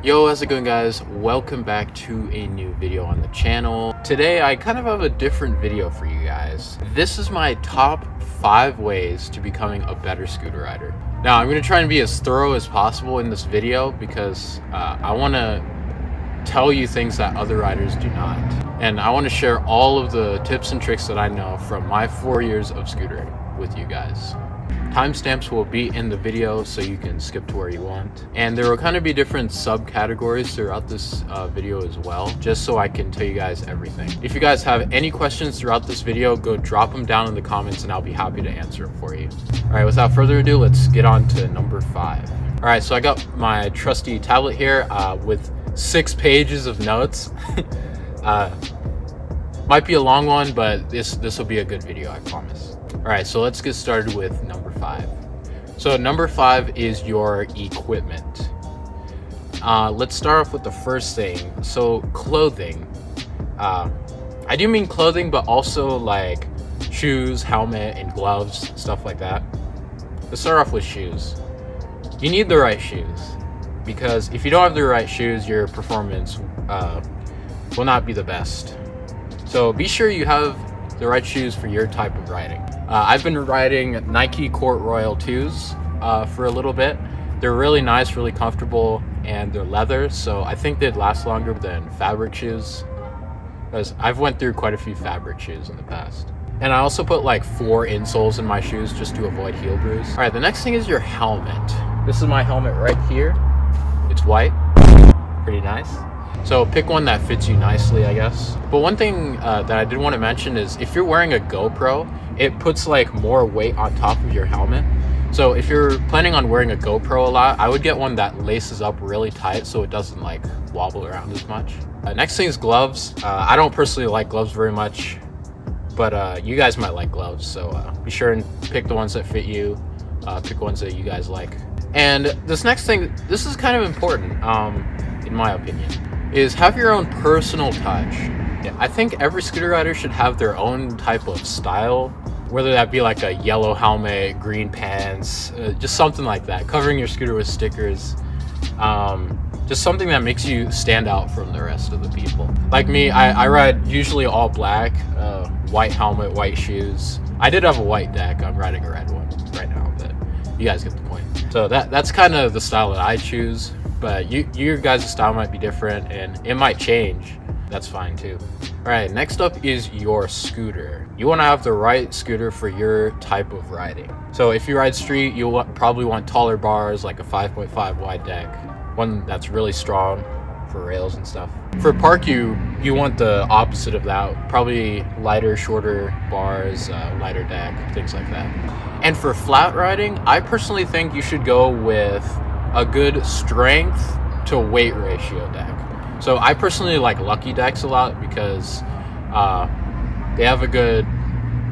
Yo, how's it going, guys? Welcome back to a new video on the channel. Today I kind of have a different video for you guys. This is my top 5 ways to becoming a better scooter rider. Now I'm going to try and be as thorough as possible in this video because I want to tell you things that other riders do not, and I want to share all of the tips and tricks that I know from my 4 years of scootering with you guys. Timestamps will be in the video so you can skip to where you want, and there will kind of be different subcategories throughout this video as well, just so I can tell you guys everything. If you guys have any questions throughout this video, go drop them down in the comments and I'll be happy to answer them for you. All right, without further ado, let's get on to number 5. All right, so I got my trusty tablet here with 6 pages of notes. Might be a long one, but this will be a good video, I promise. All right, so let's get started with number 5. So number 5 is your equipment. Let's start off with the first thing. So clothing. I do mean clothing, but also like shoes, helmet, and gloves, stuff like that. Let's start off with shoes. You need the right shoes, because if you don't have the right shoes, your performance will not be the best. So be sure you have the right shoes for your type of riding. I've been riding Nike Court Royal 2s for a little bit. They're really nice, really comfortable, and they're leather, so I think they'd last longer than fabric shoes, because I've went through quite a few fabric shoes in the past. And I also put like 4 insoles in my shoes just to avoid heel bruise. All right, the next thing is your helmet. This is my helmet right here. It's white, pretty nice. So pick one that fits you nicely, I guess. But one thing that I did want to mention is if you're wearing a GoPro, it puts like more weight on top of your helmet. So if you're planning on wearing a GoPro a lot, I would get one that laces up really tight so it doesn't like wobble around as much. Next thing is gloves. I don't personally like gloves very much, but you guys might like gloves. So be sure and pick the ones that fit you. Pick ones that you guys like. And this next thing, this is kind of important, in my opinion, is have your own personal touch. Yeah, I think every scooter rider should have their own type of style, whether that be like a yellow helmet, green pants, just something like that, covering your scooter with stickers, just something that makes you stand out from the rest of the people. Like me, I ride usually all black, white helmet, white shoes. I did have a white deck. I'm riding a red one right now, but you guys get the point. So that's kind of the style that I choose. But your guys' style might be different and it might change. That's fine too. All right, next up is your scooter. You want to have the right scooter for your type of riding. So if you ride street, you'll probably want taller bars, like a 5.5 wide deck, one that's really strong for rails and stuff. For park, you want the opposite of that, probably lighter, shorter bars, lighter deck, things like that. And for flat riding, I personally think you should go with a good strength to weight ratio deck. So I personally like Lucky decks a lot because they have a good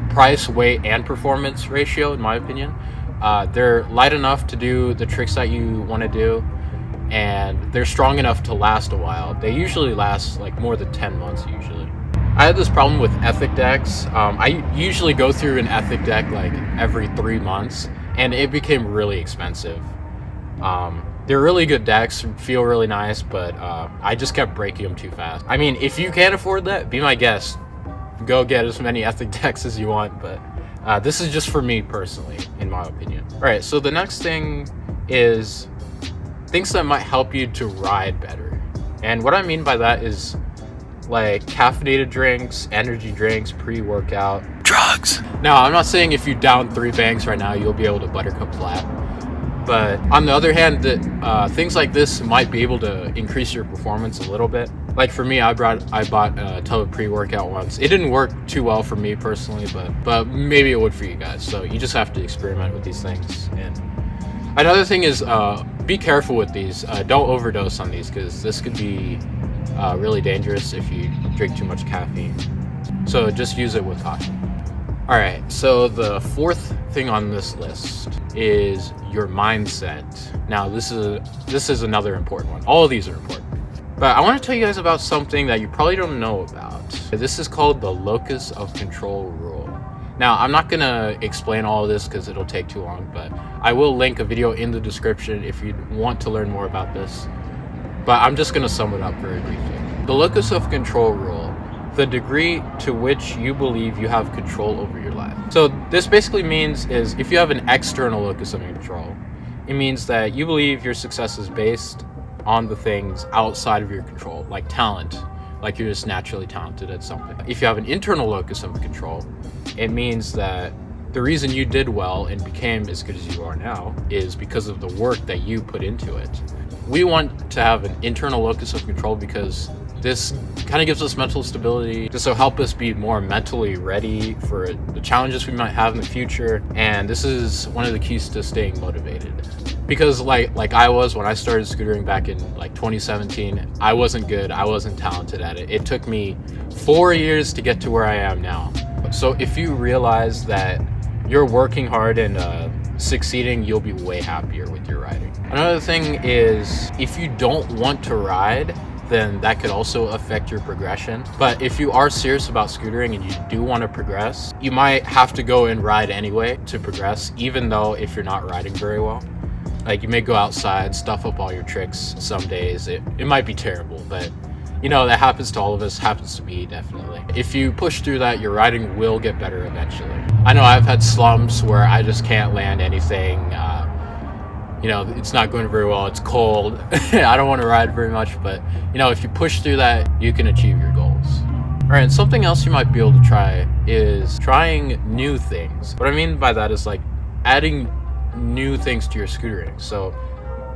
price, weight, and performance ratio, in my opinion. They're light enough to do the tricks that you want to do, and they're strong enough to last a while. They usually last like more than 10 months usually. I had this problem with Ethic decks. I usually go through an Ethic deck like every 3 months, and it became really expensive. They're really good decks, feel really nice, but I just kept breaking them too fast. I mean, if you can't afford that, be my guest. Go get as many Ethic decks as you want, but this is just for me personally, in my opinion. All right, so the next thing is things that might help you to ride better. And what I mean by that is like caffeinated drinks, energy drinks, pre-workout. Drugs! Now, I'm not saying if you down 3 bangs right now, you'll be able to buttercup flat. But on the other hand, things like this might be able to increase your performance a little bit. Like for me, I bought a tub of pre-workout once. It didn't work too well for me personally, but maybe it would for you guys. So you just have to experiment with these things. And another thing is be careful with these. Don't overdose on these, because this could be really dangerous if you drink too much caffeine. So just use it with caution. All right, so the 4th thing on this list is your mindset. Now, this is another important one. All of these are important. But I want to tell you guys about something that you probably don't know about. This is called the locus of control rule. Now, I'm not going to explain all of this because it'll take too long, but I will link a video in the description if you want to learn more about this. but I'm just going to sum it up very briefly. The locus of control rule: the degree to which you believe you have control over your life. So this basically means is if you have an external locus of control, it means that you believe your success is based on the things outside of your control, like talent, like you're just naturally talented at something. If you have an internal locus of control, it means that the reason you did well and became as good as you are now is because of the work that you put into it. We want to have an internal locus of control because this kind of gives us mental stability, just to help us be more mentally ready for the challenges we might have in the future. And this is one of the keys to staying motivated. Because like I was when I started scootering back in like 2017, I wasn't good, I wasn't talented at it. It took me 4 years to get to where I am now. So if you realize that you're working hard and succeeding, you'll be way happier with your riding. Another thing is, if you don't want to ride, then that could also affect your progression. But if you are serious about scootering and you do want to progress, you might have to go and ride anyway to progress, even though if you're not riding very well. Like, you may go outside, stuff up all your tricks some days. It might be terrible, but you know, that happens to all of us, happens to me definitely. If you push through that, your riding will get better eventually. I know I've had slumps where I just can't land anything. You know, it's not going very well, it's cold. I don't want to ride very much, but you know, if you push through that, you can achieve your goals. All right, and something else you might be able to try is trying new things. What I mean by that is like adding new things to your scootering. So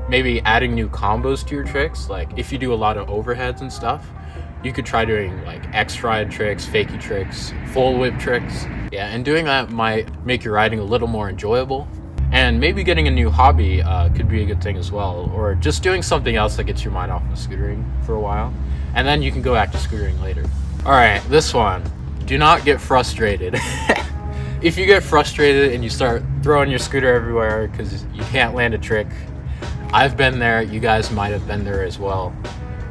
maybe adding new combos to your tricks. Like if you do a lot of overheads and stuff, you could try doing like X-ride tricks, fakie tricks, full whip tricks. Yeah, and doing that might make your riding a little more enjoyable. And maybe getting a new hobby could be a good thing as well, or just doing something else that gets your mind off of scootering for a while, and then you can go back to scootering later. All right, this one: do not get frustrated. If you get frustrated and you start throwing your scooter everywhere because you can't land a trick, I've been there, you guys might have been there as well.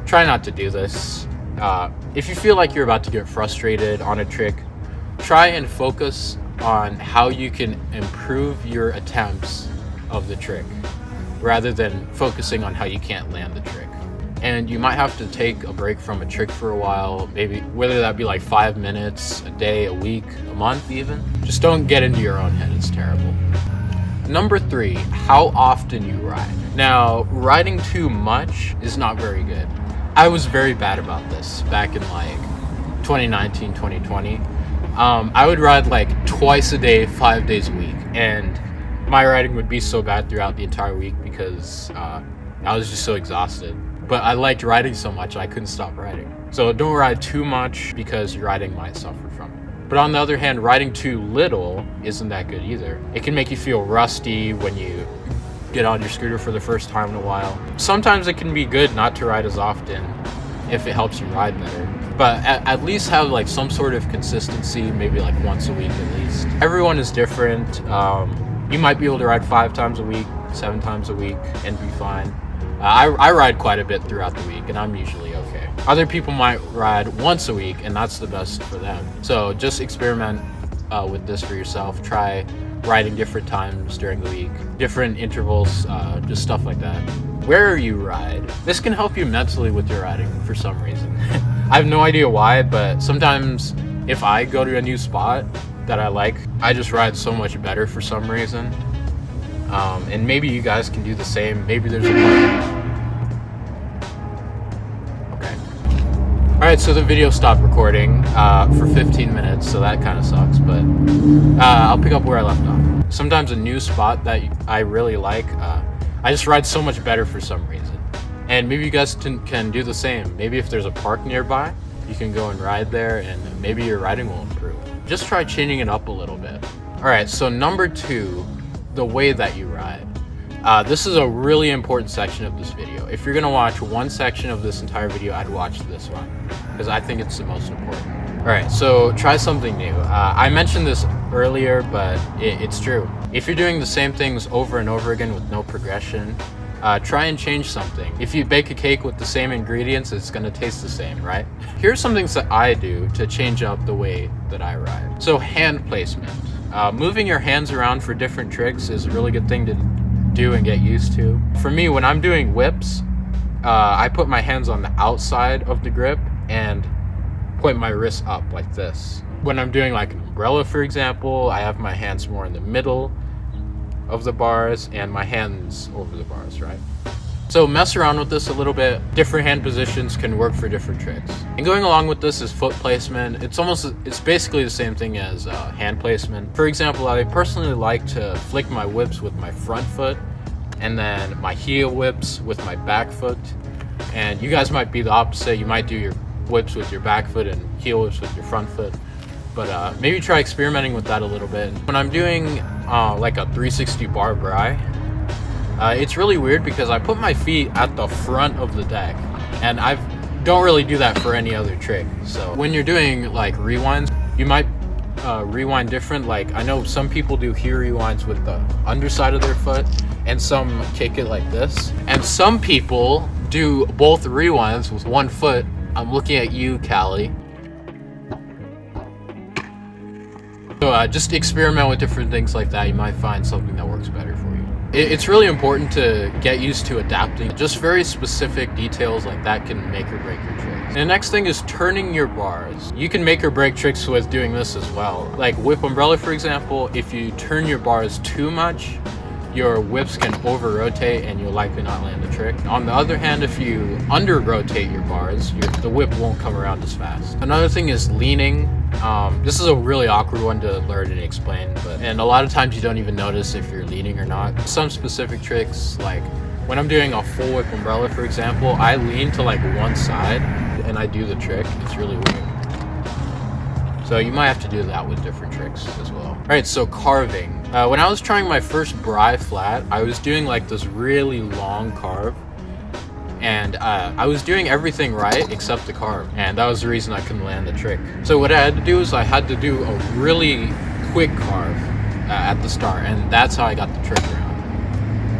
Try not to do this. If you feel like you're about to get frustrated on a trick, try and focus on how you can improve your attempts of the trick rather than focusing on how you can't land the trick. And you might have to take a break from a trick for a while, maybe whether that be like 5 minutes, a day, a week, a month even. Just don't get into your own head, it's terrible. Number 3, how often you ride. Now, riding too much is not very good. I was very bad about this back in like 2019, 2020. I would ride like twice a day, 5 days a week, and my riding would be so bad throughout the entire week because I was just so exhausted. But I liked riding so much I couldn't stop riding. So don't ride too much because your riding might suffer from it. But on the other hand, riding too little isn't that good either. It can make you feel rusty when you get on your scooter for the first time in a while. Sometimes it can be good not to ride as often if it helps you ride better. But at least have like some sort of consistency, maybe like once a week at least. Everyone is different. You might be able to ride 5 times a week, 7 times a week and be fine. I ride quite a bit throughout the week and I'm usually okay. Other people might ride once a week and that's the best for them. So just experiment with this for yourself. Try riding different times during the week, different intervals, just stuff like that. Where you ride. This can help you mentally with your riding for some reason. I have no idea why, but sometimes if I go to a new spot that I like, I just ride so much better for some reason. And maybe you guys can do the same. Maybe there's a Okay. Alright, so the video stopped recording for 15 minutes, so that kind of sucks, but I'll pick up where I left off. Sometimes a new spot that I really like, I just ride so much better for some reason. And maybe you guys can do the same. Maybe if there's a park nearby, you can go and ride there and maybe your riding will improve. Just try changing it up a little bit. Alright, so number 2, the way that you ride. This is a really important section of this video. If you're gonna watch one section of this entire video, I'd watch this one because I think it's the most important. Alright, so try something new. I mentioned this earlier, but it's true. If you're doing the same things over and over again with no progression, try and change something. If you bake a cake with the same ingredients, it's gonna taste the same, right? Here's some things that I do to change up the way that I ride. So hand placement. Moving your hands around for different tricks is a really good thing to do and get used to. For me, when I'm doing whips, I put my hands on the outside of the grip and point my wrist up like this. When I'm doing like an umbrella, for example, I have my hands more in the middle of the bars and my hands over the bars, right? So mess around with this a little bit. Different hand positions can work for different tricks. And going along with this is foot placement. It's basically the same thing as hand placement. For example, I personally like to flick my whips with my front foot and then my heel whips with my back foot. And you guys might be the opposite. You might do your whips with your back foot and heel whips with your front foot. But maybe try experimenting with that a little bit. When I'm doing like a 360 bar bri, it's really weird because I put my feet at the front of the deck, and I don't really do that for any other trick. So when you're doing like rewinds, you might rewind different. Like I know some people do heel rewinds with the underside of their foot, and some kick it like this. And some people do both rewinds with one foot. I'm looking at you, Callie. So just experiment with different things like that. You might find something that works better for you. It's really important to get used to adapting. Just very specific details like that can make or break your tricks. And the next thing is turning your bars. You can make or break tricks with doing this as well. Like whip umbrella, for example, if you turn your bars too much, your whips can over rotate and you'll likely not land the trick. On the other hand, if you under rotate your bars, the whip won't come around as fast. Another thing is leaning. This is a really awkward one to learn and explain, and a lot of times you don't even notice if you're leaning or not. Some specific tricks, like when I'm doing a full whip umbrella, for example, I lean to like one side and I do the trick. It's really weird. So you might have to do that with different tricks as well. All right, so carving. When I was trying my first bri flat, I was doing like this really long carve, and I was doing everything right except the carve, and that was the reason I couldn't land the trick. So what I had to do is I had to do a really quick carve at the start, and that's how I got the trick around.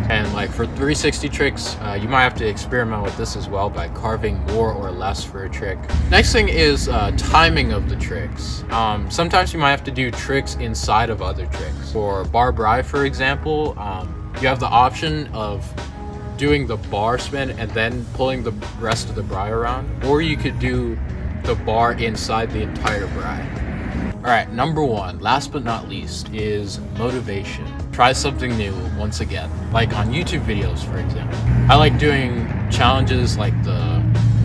And like for 360 tricks, you might have to experiment with this as well by carving more or less for a trick. Next thing is timing of the tricks. Sometimes you might have to do tricks inside of other tricks. For bar bri, for example, you have the option of doing the bar spin and then pulling the rest of the bri around, or you could do the bar inside the entire bri. All right, number one, last but not least, is motivation. Try something new once again, like on YouTube videos, for example. I like doing challenges like the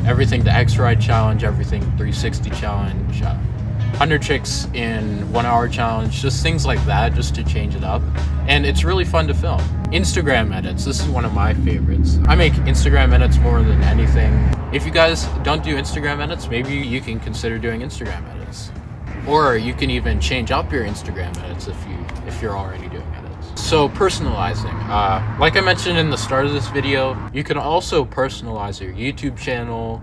Everything to X Ride challenge, Everything 360 challenge, 100 tricks in 1 hour challenge, just things like that, just to change it up. And it's really fun to film. Instagram edits, this is one of my favorites. I make Instagram edits more than anything. If you guys don't do Instagram edits, maybe you can consider doing Instagram edits. Or you can even change up your Instagram edits if you're already doing edits. So personalizing, like I mentioned in the start of this video, you can also personalize your YouTube channel,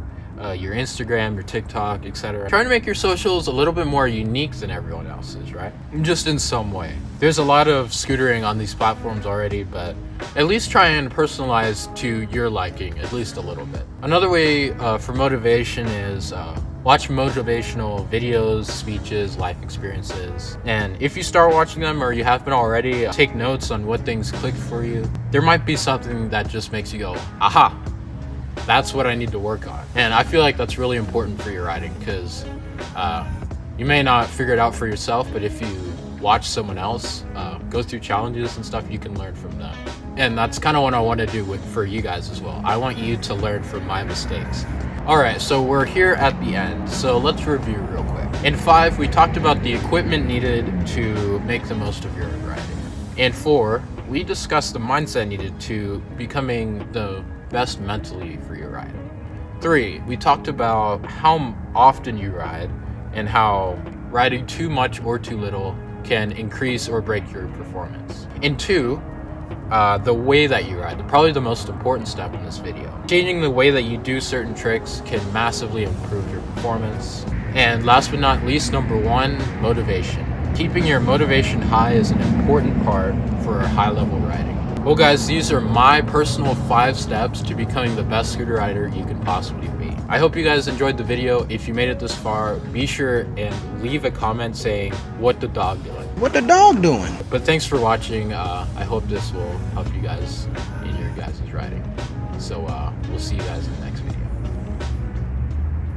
your Instagram, your TikTok, etc. Trying to make your socials a little bit more unique than everyone else's, right? Just in some way. There's a lot of scootering on these platforms already, but at least try and personalize to your liking, at least a little bit. Another way for motivation is watch motivational videos, speeches, life experiences. And if you start watching them or you have been already, take notes on what things clicked for you. There might be something that just makes you go, aha, that's what I need to work on. And I feel like that's really important for your riding because you may not figure it out for yourself, but if you watch someone else go through challenges and stuff, you can learn from them. And that's kind of what I want to do for you guys as well. I want you to learn from my mistakes. All right, so we're here at the end. So let's review real quick. In 5, we talked about the equipment needed to make the most of your riding. In 4, we discussed the mindset needed to becoming the best mentally for your ride. 3, we talked about how often you ride and how riding too much or too little can increase or break your performance. In 2, the way that you ride, probably the most important step in this video. Changing the way that you do certain tricks can massively improve your performance. And last but not least, number 1, motivation. Keeping your motivation high is an important part for high level riding. Well guys, these are my personal 5 steps to becoming the best scooter rider you can possibly be. I hope you guys enjoyed the video. If you made it this far, be sure and leave a comment saying what the dog doing. What the dog doing? But thanks for watching. I hope this will help you guys in your guys' riding. So we'll see you guys in the next video.